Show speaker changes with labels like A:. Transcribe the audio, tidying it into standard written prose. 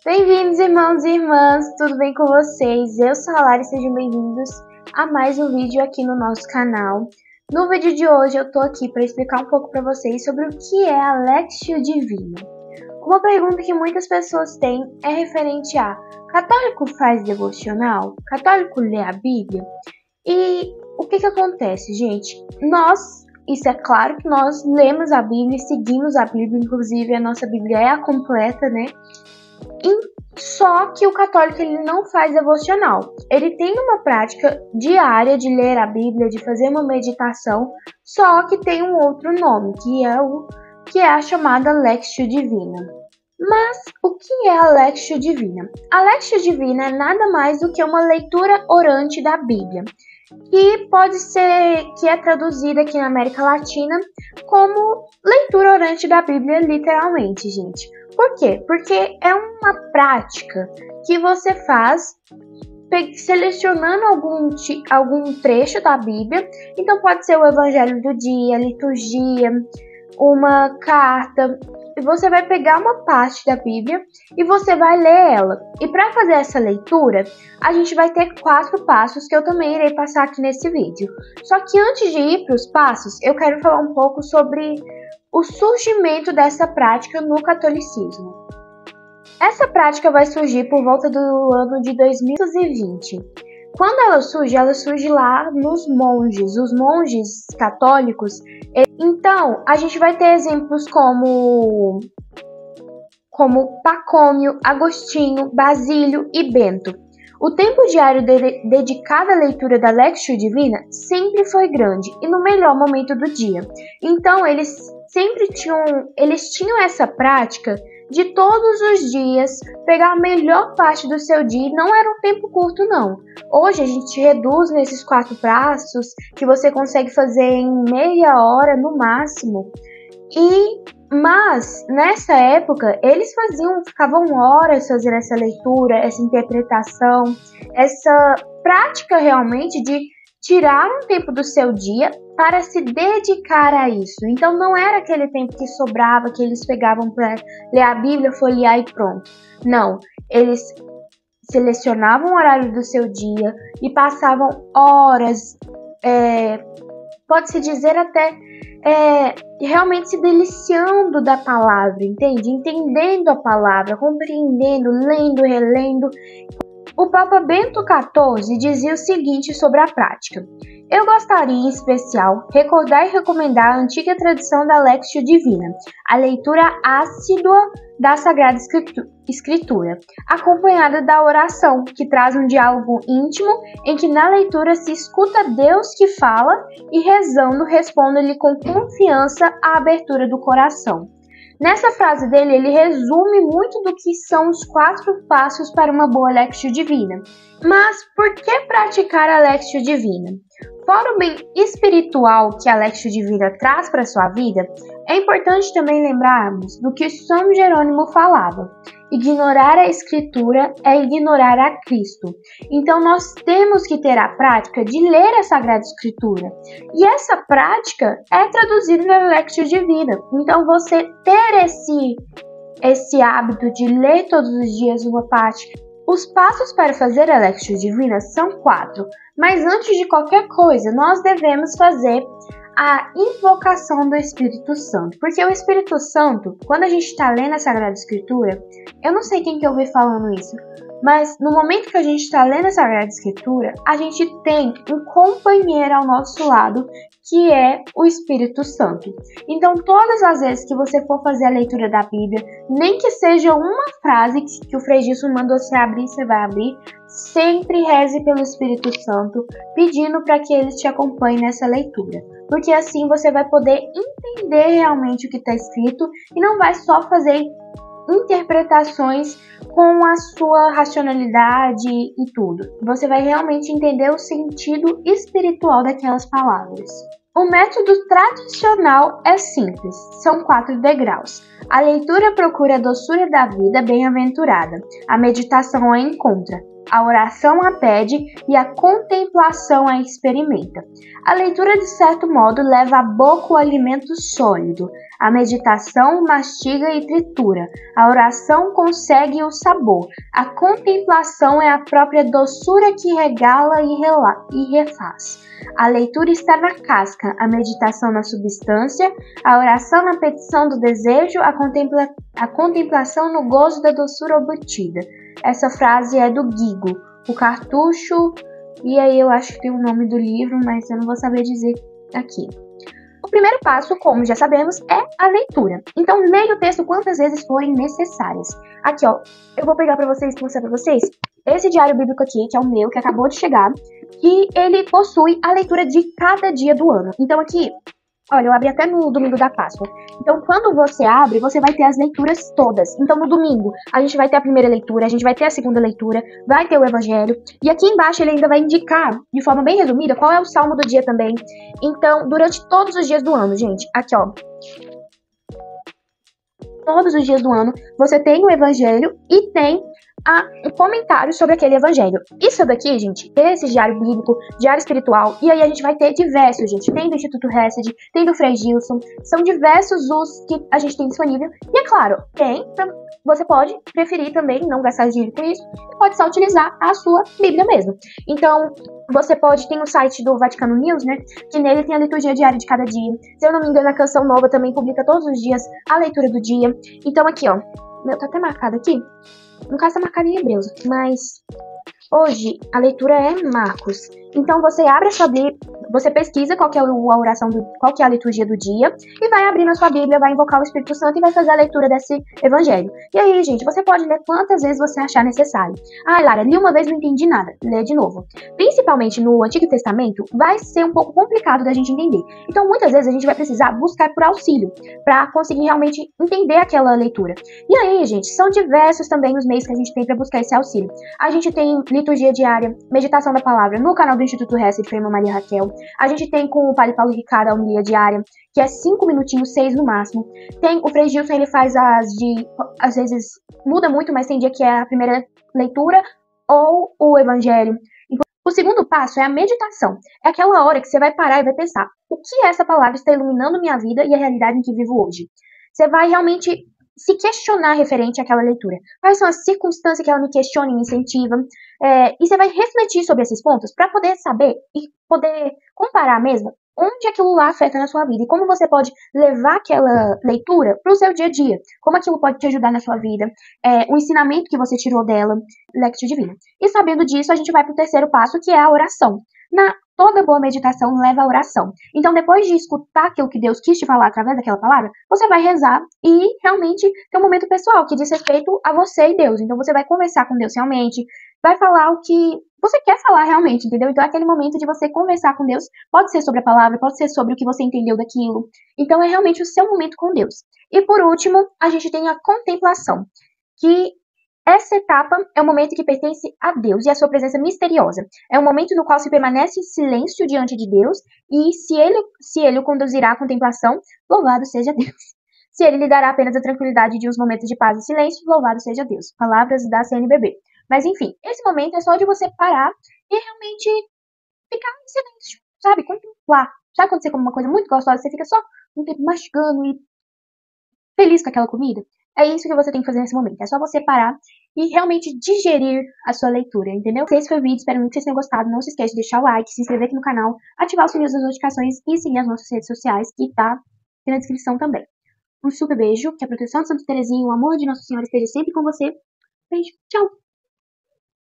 A: Bem-vindos, irmãos e irmãs, tudo bem com vocês? Eu sou a Lara e sejam bem-vindos a mais um vídeo aqui no nosso canal. No vídeo de hoje eu tô aqui para explicar um pouco para vocês sobre o que é a Lectio Divina. Uma pergunta que muitas pessoas têm é referente a: católico faz devocional? Católico lê a Bíblia? E o que acontece, gente? Isso é claro que nós lemos a Bíblia e seguimos a Bíblia, inclusive a nossa Bíblia é a completa, né? Só que o católico ele não faz devocional. Ele tem uma prática diária de ler a Bíblia, de fazer uma meditação, só que tem um outro nome, que é a chamada Lectio Divina. Mas o que é a Lectio Divina? A Lectio Divina é nada mais do que uma leitura orante da Bíblia, que é traduzida aqui na América Latina como leitura orante da Bíblia, literalmente, gente. Por quê? Porque é uma prática que você faz selecionando algum trecho da Bíblia. Então pode ser o Evangelho do dia, a liturgia, uma carta. E você vai pegar uma parte da Bíblia e você vai ler ela. E para fazer essa leitura, a gente vai ter 4 passos que eu também irei passar aqui nesse vídeo. Só que antes de ir para os passos, eu quero falar um pouco sobre o surgimento dessa prática no catolicismo. Essa prática vai surgir por volta do ano de 2020. Quando ela surge lá nos monges, os monges católicos. Então, a gente vai ter exemplos como Pacômio, Agostinho, Basílio e Bento. O tempo diário dedicado à leitura da Lectio Divina sempre foi grande e no melhor momento do dia. Então, eles tinham essa prática de todos os dias pegar a melhor parte do seu dia, e não era um tempo curto não. Hoje a gente reduz nesses 4 passos que você consegue fazer em meia hora no máximo. Mas nessa época eles ficavam horas fazendo essa leitura, essa interpretação, essa prática realmente de tirar um tempo do seu dia para se dedicar a isso. Então não era aquele tempo que sobrava, que eles pegavam para ler a Bíblia, folhear e pronto. Não, eles selecionavam o horário do seu dia e passavam horas, pode-se dizer até realmente se deliciando da palavra, entende? Entendendo a palavra, compreendendo, lendo, relendo. O Papa Bento XIV dizia o seguinte sobre a prática: eu gostaria, em especial, recordar e recomendar a antiga tradição da Lectio Divina, a leitura assídua da Sagrada Escritura, acompanhada da oração, que traz um diálogo íntimo em que na leitura se escuta Deus que fala e rezando responde-lhe com confiança a abertura do coração. Nessa frase dele, ele resume muito do que são os 4 passos para uma boa Lectio Divina. Mas por que praticar a Lectio Divina? Fora o bem espiritual que a Lectio Divina traz para a sua vida, é importante também lembrarmos do que São Jerônimo falava: ignorar a Escritura é ignorar a Cristo. Então nós temos que ter a prática de ler a Sagrada Escritura. E essa prática é traduzida na Lectio Divina. Então você ter esse hábito de ler todos os dias uma parte. Os passos para fazer a Lectio Divina são 4, mas antes de qualquer coisa, nós devemos fazer a invocação do Espírito Santo. Porque o Espírito Santo, quando a gente está lendo a Sagrada Escritura, eu não sei quem que eu ouvi falando isso, mas no momento que a gente está lendo a Sagrada Escritura, a gente tem um companheiro ao nosso lado, que é o Espírito Santo. Então, todas as vezes que você for fazer a leitura da Bíblia, nem que seja uma frase que o Frei Gilson mandou você abrir, você vai abrir, sempre reze pelo Espírito Santo, pedindo para que ele te acompanhe nessa leitura. Porque assim você vai poder entender realmente o que está escrito e não vai só fazer interpretações com a sua racionalidade e tudo. Você vai realmente entender o sentido espiritual daquelas palavras. O método tradicional é simples, são 4 degraus. A leitura procura a doçura da vida bem-aventurada, a meditação a encontra. a oração a pede e a contemplação a experimenta. A leitura, de certo modo, leva à boca o alimento sólido. A meditação mastiga e tritura. A oração consegue o sabor. A contemplação é a própria doçura que regala e refaz. A leitura está na casca, a meditação na substância, a oração na petição do desejo, a contemplação no gozo da doçura obtida. Essa frase é do Guigo, o cartucho, e aí eu acho que tem o nome do livro, mas eu não vou saber dizer aqui. O primeiro passo, como já sabemos, é a leitura. Então, leia o texto quantas vezes forem necessárias. Aqui, ó, eu vou pegar para vocês, mostrar para vocês esse diário bíblico aqui, que é o meu, que acabou de chegar, e ele possui a leitura de cada dia do ano. Então, aqui, olha, eu abri até no domingo da Páscoa. Então, quando você abre, você vai ter as leituras todas. Então, no domingo, a gente vai ter a primeira leitura, a gente vai ter a segunda leitura, vai ter o evangelho. E aqui embaixo ele ainda vai indicar, de forma bem resumida, qual é o salmo do dia também. Então, durante todos os dias do ano, gente, aqui, ó. Todos os dias do ano, você tem o evangelho e tem um comentário sobre aquele evangelho. Isso daqui, gente, esse diário bíblico, diário espiritual, e aí a gente vai ter diversos, gente. Tem do Instituto Hesed, tem do Frei Gilson, são diversos os que a gente tem disponível. E é claro, você pode preferir também não gastar dinheiro com isso, e pode só utilizar a sua Bíblia mesmo. Então, você tem o site do Vaticano News, né, que nele tem a liturgia diária de cada dia. Se eu não me engano, a Canção Nova também publica todos os dias a leitura do dia. Então aqui, ó, tá até marcado aqui. No caso tá marcado em Hebreus, mas hoje a leitura é Marcos. Então você abre a sua Bíblia, você pesquisa qual que é qual que é a liturgia do dia e vai abrir na sua Bíblia, vai invocar o Espírito Santo e vai fazer a leitura desse evangelho. E aí, gente, você pode ler quantas vezes você achar necessário. Ah, Lara, li uma vez e não entendi nada. Lê de novo. Principalmente no Antigo Testamento, vai ser um pouco complicado da gente entender. Então, muitas vezes a gente vai precisar buscar por auxílio para conseguir realmente entender aquela leitura. E aí, gente, são diversos também os meios que a gente tem para buscar esse auxílio. A gente tem liturgia diária, meditação da palavra no canal do Instituto Hesed, de Irmã Maria Raquel. A gente tem com o Padre Paulo Ricardo a homilia diária, que é 5 minutinhos, 6 no máximo. Tem o Frei Gilson, ele faz às vezes muda muito, mas tem dia que é a primeira leitura ou o evangelho. O segundo passo é a meditação. É aquela hora que você vai parar e vai pensar: o que essa palavra está iluminando minha vida e a realidade em que vivo hoje? Você vai realmente se questionar referente àquela leitura. Quais são as circunstâncias que ela me questiona e me incentiva? E você vai refletir sobre esses pontos para poder saber e poder comparar mesmo onde aquilo lá afeta na sua vida e como você pode levar aquela leitura para o seu dia a dia. Como aquilo pode te ajudar na sua vida, o ensinamento que você tirou dela, Lectio Divina. E sabendo disso, a gente vai para o terceiro passo, que é a oração. Toda boa meditação leva à oração. Então, depois de escutar aquilo que Deus quis te falar através daquela palavra, você vai rezar e realmente ter um momento pessoal que diz respeito a você e Deus. Então, você vai conversar com Deus realmente, vai falar o que você quer falar realmente, entendeu? Então, é aquele momento de você conversar com Deus, pode ser sobre a palavra, pode ser sobre o que você entendeu daquilo. Então, é realmente o seu momento com Deus. E, por último, a gente tem a contemplação, que essa etapa é um momento que pertence a Deus e a sua presença misteriosa. É um momento no qual se permanece em silêncio diante de Deus e se ele o conduzirá à contemplação, louvado seja Deus. Se ele lhe dará apenas a tranquilidade de uns momentos de paz e silêncio, louvado seja Deus. Palavras da CNBB. Mas enfim, esse momento é só de você parar e realmente ficar em silêncio, sabe? Contemplar. Sabe quando você come uma coisa muito gostosa, você fica só um tempo mastigando e feliz com aquela comida? É isso que você tem que fazer nesse momento. É só você parar e realmente digerir a sua leitura, entendeu? Esse foi o vídeo, espero muito que vocês tenham gostado. Não se esqueça de deixar o like, se inscrever aqui no canal, ativar o sininho das notificações e seguir as nossas redes sociais, que tá aqui na descrição também. Um super beijo, que a proteção de Santa Teresinha e o amor de Nossa Senhora esteja sempre com você. Beijo, tchau!